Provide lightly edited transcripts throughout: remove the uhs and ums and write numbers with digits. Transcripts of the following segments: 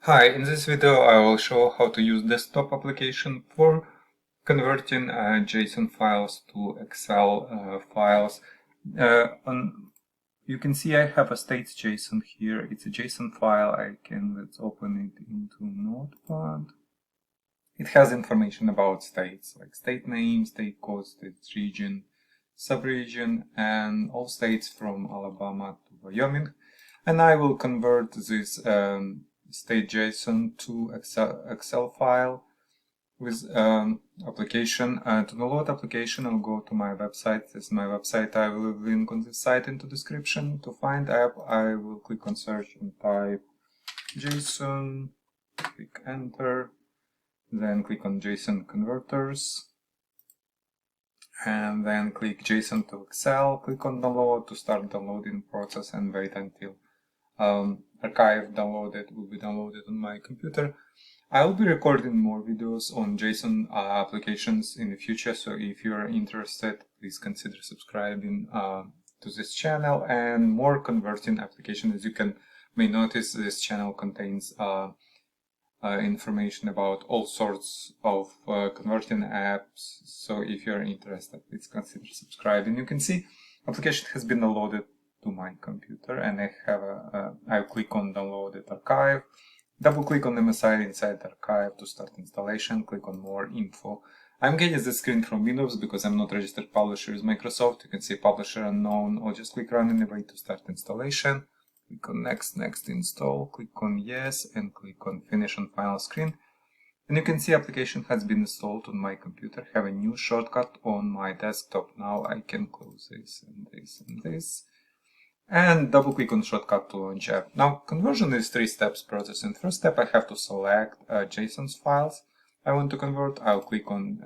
Hi, in this video I will show how to use desktop application for converting JSON files to Excel files. You can see I have a states JSON here. It's a JSON file. Let's open it into Notepad. It has information about states, like state name, state code, state region, subregion, and all states from Alabama to Wyoming. And I will convert this state JSON to Excel file with application. To download application, I'll go to my website. This is my website. I will link on this site into description. To find app, I will click on search and type JSON, click enter, then click on JSON converters, and then click JSON to Excel, click on download to start downloading process and wait until archive downloaded will be downloaded on my computer. I will be recording more videos on JSON applications in the future, so if you are interested, please consider subscribing to this channel. And more converting applications. As you may notice, this channel contains information about all sorts of converting apps. So if you're interested, please consider subscribing. You can see application has been downloaded to my computer, and I'll click on downloaded archive, double click on MSI inside the archive to start installation, click on more info. I'm getting the screen from Windows because I'm not registered publisher with Microsoft. You can see publisher unknown, or just click run anyway to start installation. Click on next install, click on yes, and click on finish on final screen. And you can see application has been installed on my computer. Have a new shortcut on my desktop. Now I can close this and this and this, and double click on shortcut to launch app. Now conversion is 3 steps process. In first step I have to select JSON files I want to convert. I'll click on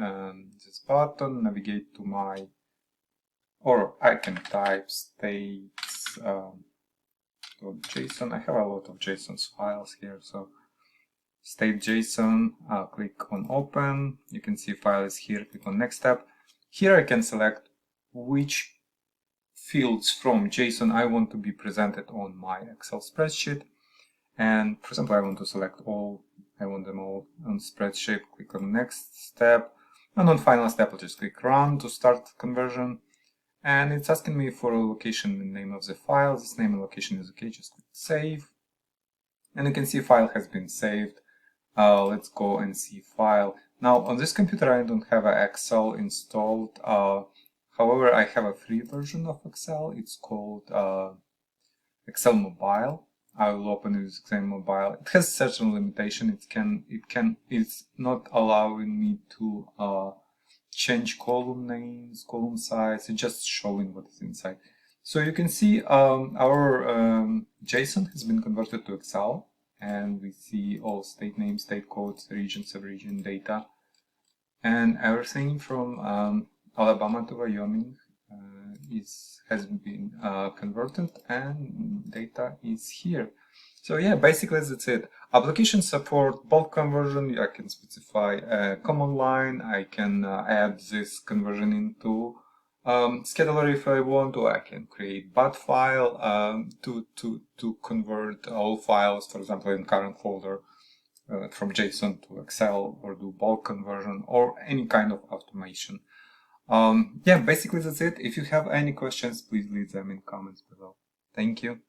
this button, navigate to my, or I can type states JSON. I have a lot of JSON files here, so state JSON, I'll click on open. You can see file is here, click on next step. Here I can select which fields from JSON I want to be presented on my Excel spreadsheet. And for example, I want to select all, I want them all on spreadsheet. Click on next step, and on final step I'll just click run to start conversion. And it's asking me for a location and name of the file. This name and location is okay, just click save. And you can see file has been saved. Let's go and see file. Now on this computer I don't have an Excel installed. However, I have a free version of Excel. It's called Excel Mobile. I will open it with Excel Mobile. It has certain limitation. It's not allowing me to change column names, column size. It's just showing what is inside. So you can see our JSON has been converted to Excel, and we see all state names, state codes, region, subregion, data, and everything from Alabama to Wyoming has been converted, and data is here. So yeah, basically that's it. Application support bulk conversion. I can specify a command line. I can add this conversion into scheduler if I want to. I can create bat file to convert all files, for example, in current folder from JSON to Excel, or do bulk conversion, or any kind of automation. Yeah, basically that's it. If you have any questions, please leave them in comments below. Thank you.